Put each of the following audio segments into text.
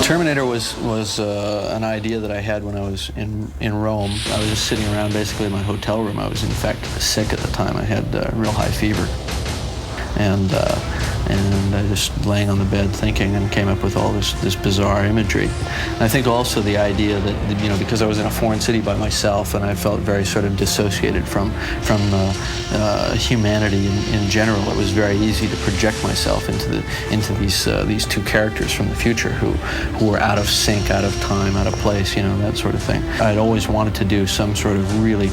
Terminator was an idea that I had when I was in Rome. I was just sitting around basically in my hotel room. I was in fact sick at the time. I had real high fever. And I just laying on the bed thinking and came up with all this bizarre imagery. And I think also the idea that, you know, because I was in a foreign city by myself and I felt very sort of dissociated from humanity in general, it was very easy to project myself into these two characters from the future who were out of sync, out of time, out of place, you know, that sort of thing. I'd always wanted to do some sort of really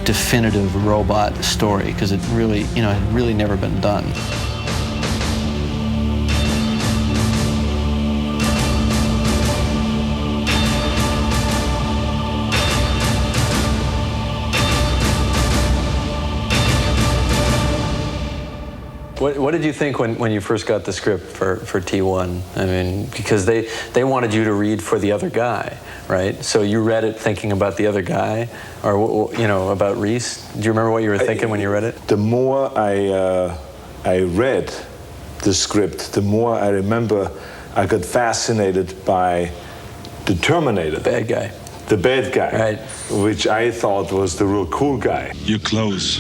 definitive robot story because it really, you know, had really never been done. What did you think when you first got the script for T1? I mean, because they wanted you to read for the other guy, right? So you read it thinking about the other guy, or, you know, about Reese. Do you remember what you were thinking when you read it? The more I read the script, the more I remember I got fascinated by the Terminator. The bad guy. The bad guy, right. Which I thought was the real cool guy. Your clothes.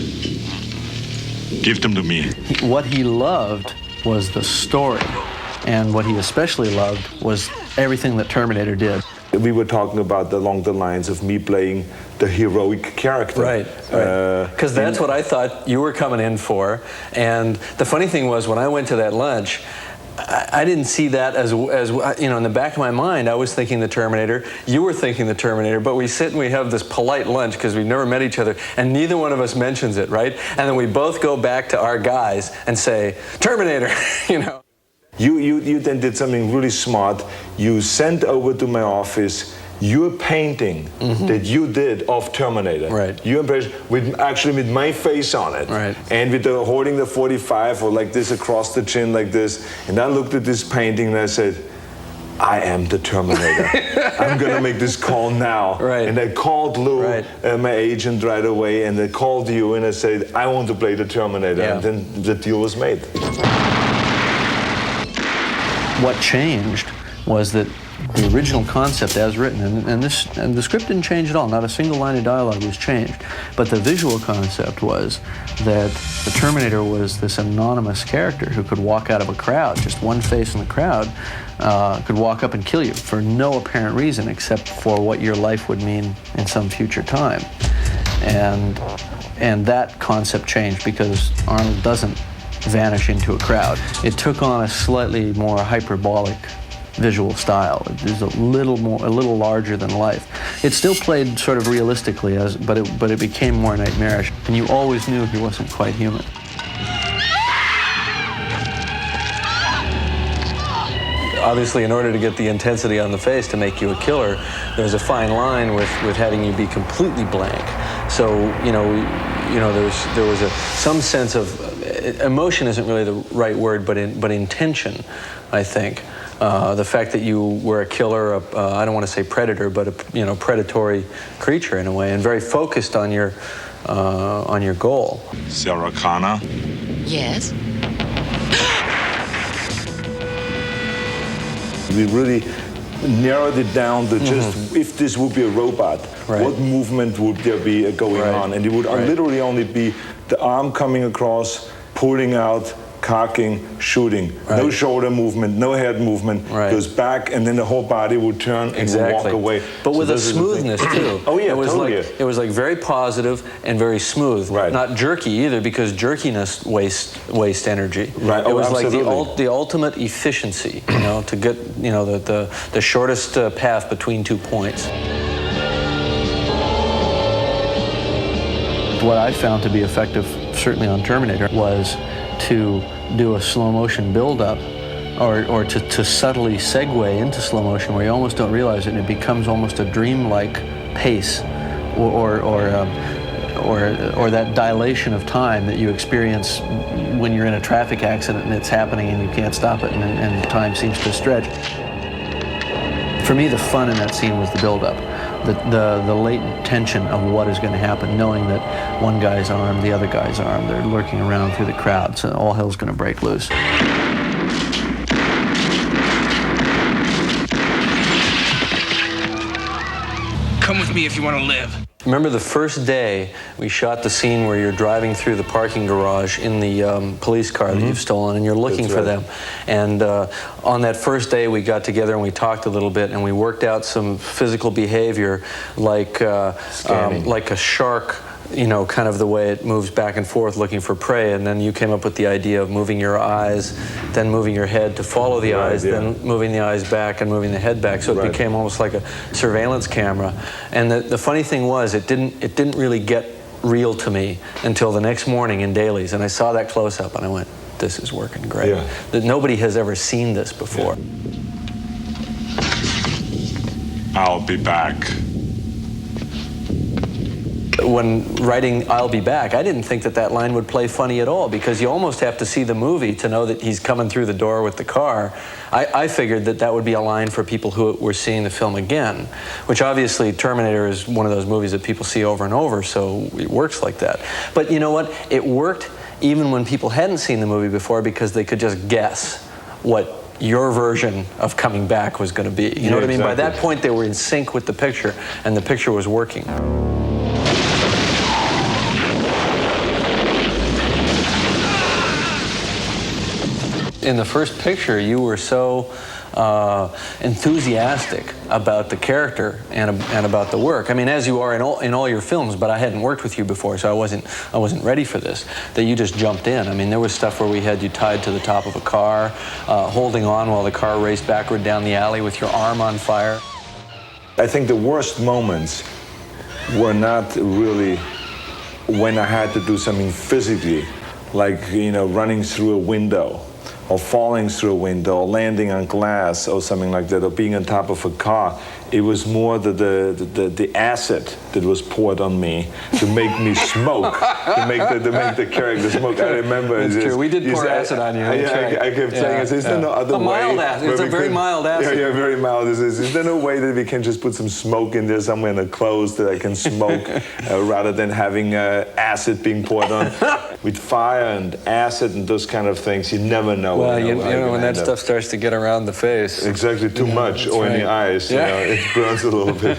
Give them to me. What he loved was the story, and what he especially loved was everything that Terminator did. We were talking about along the lines of me playing the heroic character. Right, because that's what I thought you were coming in for. And the funny thing was, when I went to that lunch, I didn't see that as you know, in the back of my mind, I was thinking the Terminator, you were thinking the Terminator, but we sit and we have this polite lunch because we've never met each other, and neither one of us mentions it, right? And then we both go back to our guys and say, Terminator, you know. You then did something really smart. You sent over to my office your painting that you did of Terminator. Right. You impressed with my face on it. Right. And with the holding the 45 or like this across the chin like this. And I looked at this painting and I said, I am the Terminator. I'm gonna make this call now. Right. And I called Lou, right. My agent, right away, and I called you and I said, I want to play the Terminator. Yeah. And then the deal was made. What changed was that the original concept as written, and the script didn't change at all, not a single line of dialogue was changed, but the visual concept was that the Terminator was this anonymous character who could walk out of a crowd, just one face in the crowd, could walk up and kill you for no apparent reason except for what your life would mean in some future time. And that concept changed because Arnold doesn't vanish into a crowd. It took on a slightly more hyperbolic visual style. It was a little larger than life. It still played sort of realistically, but it became more nightmarish. And you always knew he wasn't quite human. Obviously, in order to get the intensity on the face to make you a killer, there's a fine line with having you be completely blank. So, you know, there was some sense of emotion isn't really the right word, but intention, I think. The fact that you were a killer, I don't want to say predator, but a predatory creature in a way, and very focused on your goal. Sarah Connor? Yes? We really narrowed it down to just if this would be a robot, what movement would there be going on? And it would literally only be the arm coming across, pulling out, cocking, shooting. No shoulder movement, no head movement. Goes back, and then the whole body would turn and walk away. But with a smoothness too. Oh yeah, it was like very positive and very smooth. Not jerky either, because jerkiness wastes energy. Right. It was like the ultimate efficiency, you know, to get, you know, the shortest path between 2 points. What I found to be effective, certainly on Terminator, was to do a slow motion build-up, or to subtly segue into slow motion where you almost don't realize it, and it becomes almost a dreamlike pace, or that dilation of time that you experience when you're in a traffic accident and it's happening and you can't stop it, and time seems to stretch. For me, the fun in that scene was the build-up. The latent tension of what is going to happen, knowing that one guy's armed, the other guy's armed, they're lurking around through the crowd, so all hell's going to break loose. Come with me if you want to live. Remember the first day we shot the scene where you're driving through the parking garage in the police car that you've stolen, and you're looking for them. And on that first day we got together and we talked a little bit, and we worked out some physical behavior like a shark, you know, kind of the way it moves back and forth looking for prey. And then you came up with the idea of moving your eyes, then moving your head to follow the eyes, then moving the eyes back and moving the head back. So it became almost like a surveillance camera. And the funny thing was, it didn't really get real to me until the next morning in Daly's, and I saw that close-up and I went, this is working great. That nobody has ever seen this before. I'll be back. When writing I'll Be Back, I didn't think that that line would play funny at all, because you almost have to see the movie to know that he's coming through the door with the car. I figured that that would be a line for people who were seeing the film again, which obviously Terminator is one of those movies that people see over and over, so it works like that. But you know what? It worked even when people hadn't seen the movie before, because they could just guess what your version of coming back was going to be. You know what I mean? By that point, they were in sync with the picture, and the picture was working. In the first picture, you were so enthusiastic about the character and about the work. I mean, as you are in all your films, but I hadn't worked with you before, so I wasn't ready for this. That you just jumped in. I mean, there was stuff where we had you tied to the top of a car, holding on while the car raced backward down the alley with your arm on fire. I think the worst moments were not really when I had to do something physically, like, you know, running through a window, or falling through a window, or landing on glass, or something like that, or being on top of a car. It was more the acid that was poured on me to make me smoke, to make the character smoke. I remember. That's true. We did pour acid on you. I kept saying, is there no other way? A mild acid. It's a very mild acid. Yeah, very mild. Is there no way that we can just put some smoke in there somewhere in the clothes that I can smoke rather than having acid being poured on? With fire and acid and those kind of things, you never know. Well, you know when that stuff starts to get around the face. Exactly, too much, or in the eyes, you know, it burns a little bit.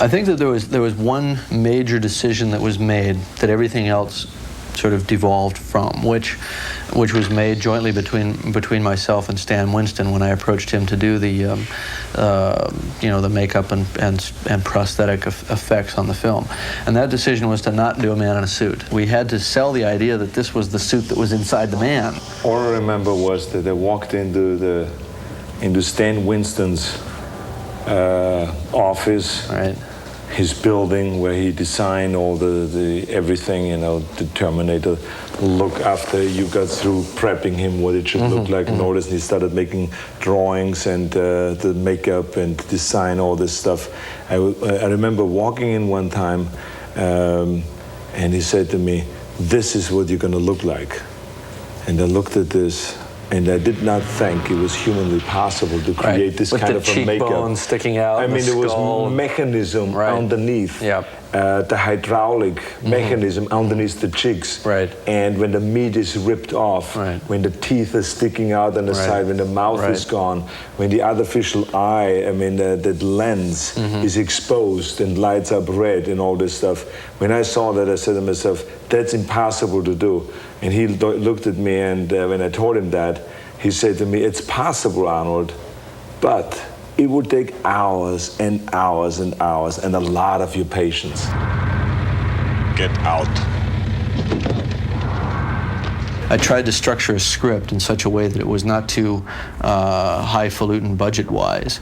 I think that there was one major decision that was made that everything else sort of devolved from, which was made jointly between myself and Stan Winston when I approached him to do the you know, the makeup and prosthetic effects on the film. And that decision was to not do a man in a suit. We had to sell the idea that this was the suit that was inside the man. All I remember was that I walked into Stan Winston's office. Right. His building where he designed all the everything, you know, the Terminator look after you got through prepping him what it should look like and all this, and he started making drawings and the makeup and design all this stuff. I remember walking in one time and he said to me, "This is what you're gonna look like." And I looked at this, and I did not think it was humanly possible to create this kind of a makeup. With the cheekbones sticking out. I mean, there was mechanism underneath. The hydraulic mechanism underneath the cheeks. And when the meat is ripped off, when the teeth are sticking out on the side, when the mouth is gone, when the artificial eye, I mean, that lens is exposed and lights up red and all this stuff. When I saw that, I said to myself, that's impossible to do. And he looked at me, and when I told him that, he said to me, "It's possible, Arnold, but it would take hours and hours and hours and a lot of your patience." Get out. I tried to structure a script in such a way that it was not too highfalutin budget-wise.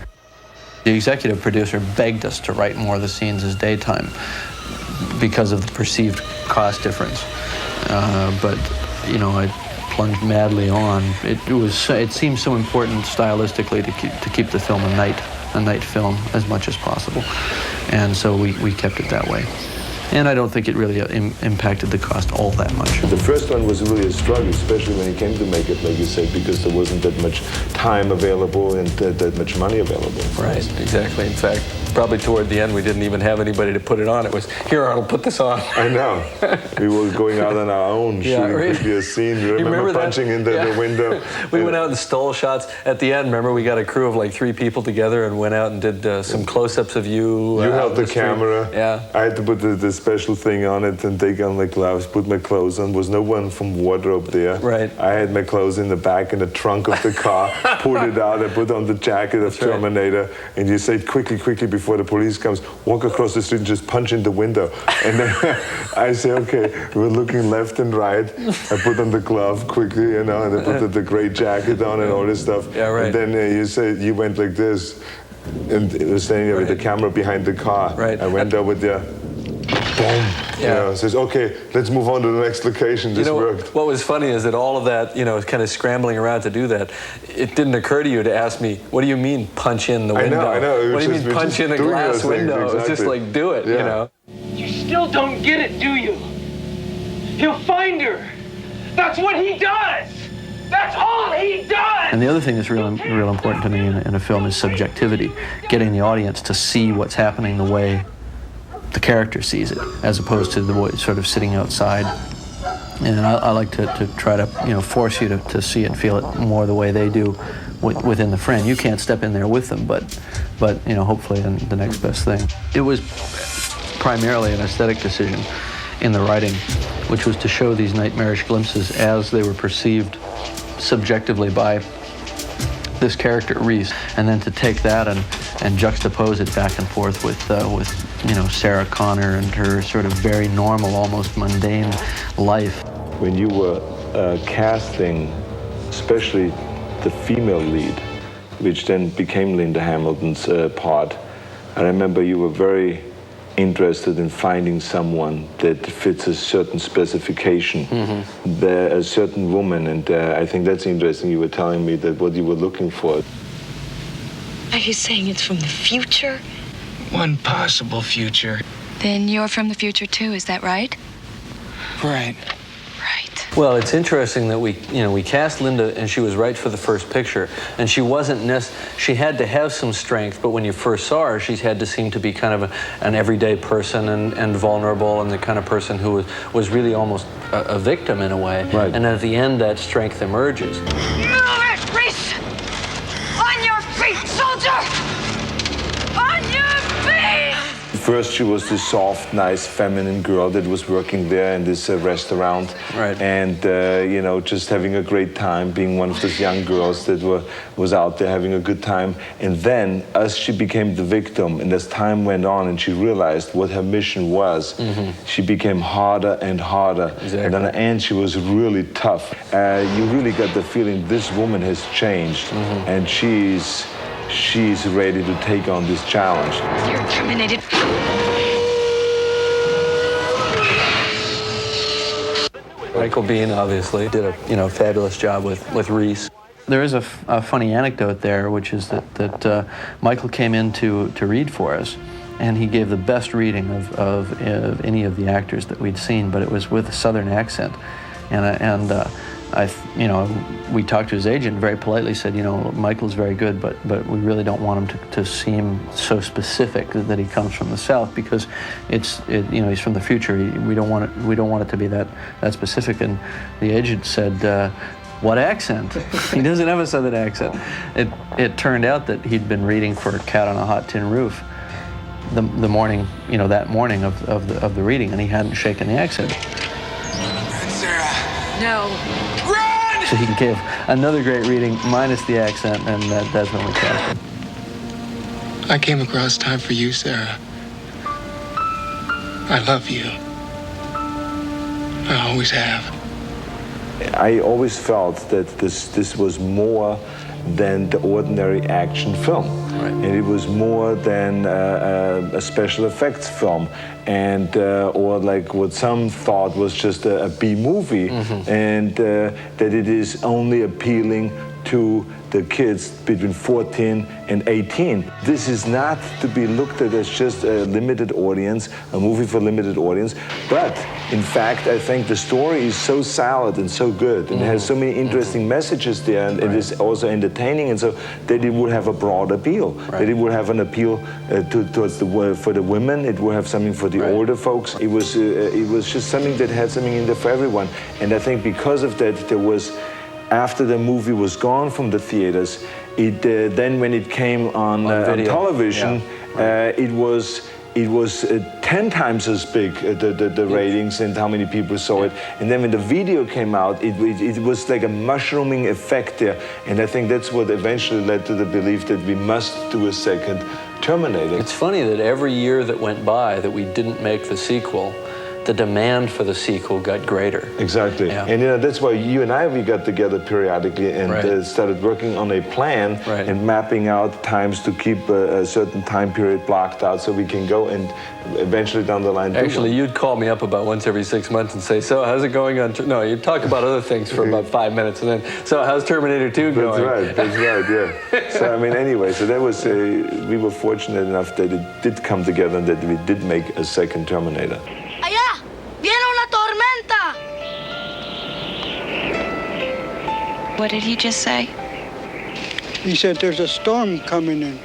The executive producer begged us to write more of the scenes as daytime because of the perceived cost difference. But you know, I plunged madly on. It seemed so important stylistically to keep the film a night film as much as possible, and so we kept it that way. And I don't think it really impacted the cost all that much. The first one was really a struggle, especially when it came to make it, like you said, because there wasn't that much time available and that much money available. Right, exactly. In fact, Probably toward the end, we didn't even have anybody to put it on. It was, here, Arnold, put this on. I know. We were going out on our own, shooting quickly a scene. Remember punching into the window? We went out and stole shots. At the end, remember, we got a crew of like 3 people together and went out and did some close-ups of you. You held the camera. Yeah. I had to put the special thing on it and take on my gloves, put my clothes on. There was no one from wardrobe there. Right. I had my clothes in the back in the trunk of the car, pulled it out, I put on the jacket of Terminator, and you said, quickly, before the police comes, walk across the street and just punch in the window. And then I say, okay, we're looking left and right. I put on the glove quickly, you know, and I put the gray jacket on and all this stuff. Yeah, right. And then you said you went like this, and it was standing there with the camera behind the car. Right. I went over there, boom. You know, says, okay, let's move on to the next location. This worked. What was funny is that all of that, you know, kind of scrambling around to do that, it didn't occur to you to ask me, what do you mean punch in the window? I know. What do you mean punch in a glass window? Exactly. It's just like, do it, you know. You still don't get it, do you? He'll find her. That's what he does. That's all he does! And the other thing that's real important to me in a film is subjectivity, getting the audience to see what's happening the way the character sees it, as opposed to the way sort of sitting outside. And I like to try to, you know, force you to see it and feel it more the way they do within the frame. You can't step in there with them, but you know, hopefully the next best thing. It was primarily an aesthetic decision in the writing, which was to show these nightmarish glimpses as they were perceived subjectively by this character Reese, and then to take that and juxtapose it back and forth with you know, Sarah Connor and her sort of very normal, almost mundane life. When you were casting, especially the female lead, which then became Linda Hamilton's part, I remember you were very interested in finding someone that fits a certain specification, a certain woman, and I think that's interesting. You were telling me that what you were looking for. Are you saying it's from the future? One possible future. Then you're from the future too, is that right? Right. Right. Well, it's interesting that we cast Linda, and she was right for the first picture, and she wasn't she had to have some strength, but when you first saw her, she had to seem to be kind of an everyday person and vulnerable, and the kind of person who was really almost a victim in a way. Right. And at the end, that strength emerges. Move it, Reese! On your feet, soldier! On your feet! First, she was this soft, nice, feminine girl that was working there in this restaurant, right. And you know, just having a great time, being one of those young girls that was out there having a good time. And then, as she became the victim, and as time went on, and she realized what her mission was, she became harder and harder. Exactly. And at the end, she was really tough. You really got the feeling this woman has changed, and she's ready to take on this challenge. You're terminated. Michael Biehn obviously did a fabulous job with Reese. There is a funny anecdote there, which is that Michael came in to read for us, and he gave the best reading of any of the actors that we'd seen, but it was with a Southern accent, and we talked to his agent, very politely said, Michael's very good, but we really don't want him to seem so specific that he comes from the South, because he's from the future. We don't want it to be that specific. And the agent said, what accent? He doesn't have a Southern accent. It turned out that he'd been reading for Cat on a Hot Tin Roof the morning, that morning of the reading, and he hadn't shaken the accent. No. Run! So he gave another great reading minus the accent, and that's when we cast him. I came across time for you, Sarah. I love you. I always have. I always felt that this was more than the ordinary action film. Right. And it was more than a special effects film, and or like what some thought was just a B movie, and that it is only appealing to the kids between 14 and 18. This is not to be looked at as just a limited audience, a movie for limited audience, but in fact, I think the story is so solid and so good, and it has so many interesting messages there, and it is also entertaining, and so that it would have a broad appeal, that it would have an appeal towards for the women, it would have something for the older folks. It was just something that had something in there for everyone, and I think because of that, there was, after the movie was gone from the theaters, then when it came on television, it was 10 times as big, the ratings and how many people saw it. And then when the video came out, it was like a mushrooming effect there. And I think that's what eventually led to the belief that we must do a second Terminator. It's funny that every year that went by that we didn't make the sequel, the demand for the sequel got greater. Exactly. Yeah. And that's why you and I, we got together periodically and started working on a plan and mapping out times to keep a certain time period blocked out so we can go and eventually down the line. Actually, you'd call me up about once every 6 months and say, so how's it going on? No, you'd talk about other things for about 5 minutes and then, so how's Terminator 2 going? That's right, yeah. So, I mean, anyway, so that was, we were fortunate enough that it did come together and that we did make a second Terminator. What did he just say? He said there's a storm coming in.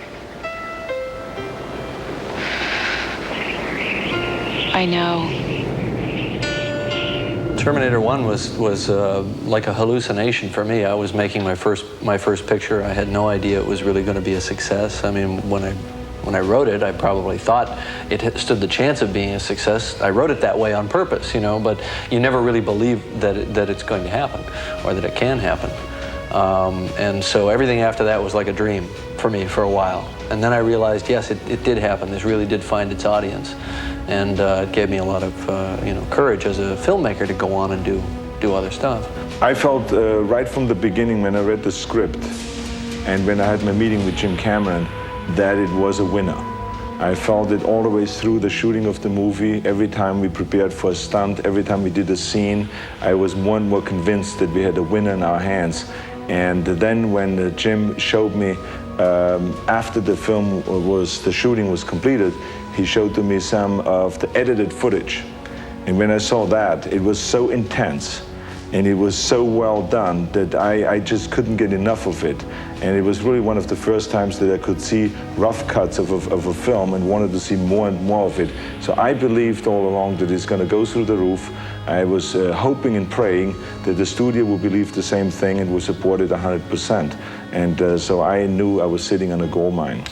I know. Terminator 1 was like a hallucination for me. I was making my first picture. I had no idea it was really going to be a success. I mean, when I wrote it, I probably thought it stood the chance of being a success. I wrote it that way on purpose, you know, but you never really believe that it's going to happen or that it can happen. And so everything after that was like a dream for me for a while. And then I realized, yes, it did happen. This really did find its audience. And it gave me a lot of courage as a filmmaker to go on and do other stuff. I felt right from the beginning when I read the script and when I had my meeting with Jim Cameron that it was a winner. I felt it all the way through the shooting of the movie. Every time we prepared for a stunt, every time we did a scene, I was more and more convinced that we had a winner in our hands. And then when Jim showed me, after the shooting was completed, he showed to me some of the edited footage. And when I saw that, it was so intense and it was so well done that I just couldn't get enough of it. And it was really one of the first times that I could see rough cuts of a film and wanted to see more and more of it. So I believed all along that it's going to go through the roof. I was hoping and praying that the studio would believe the same thing and would support it 100%. And so I knew I was sitting on a gold mine.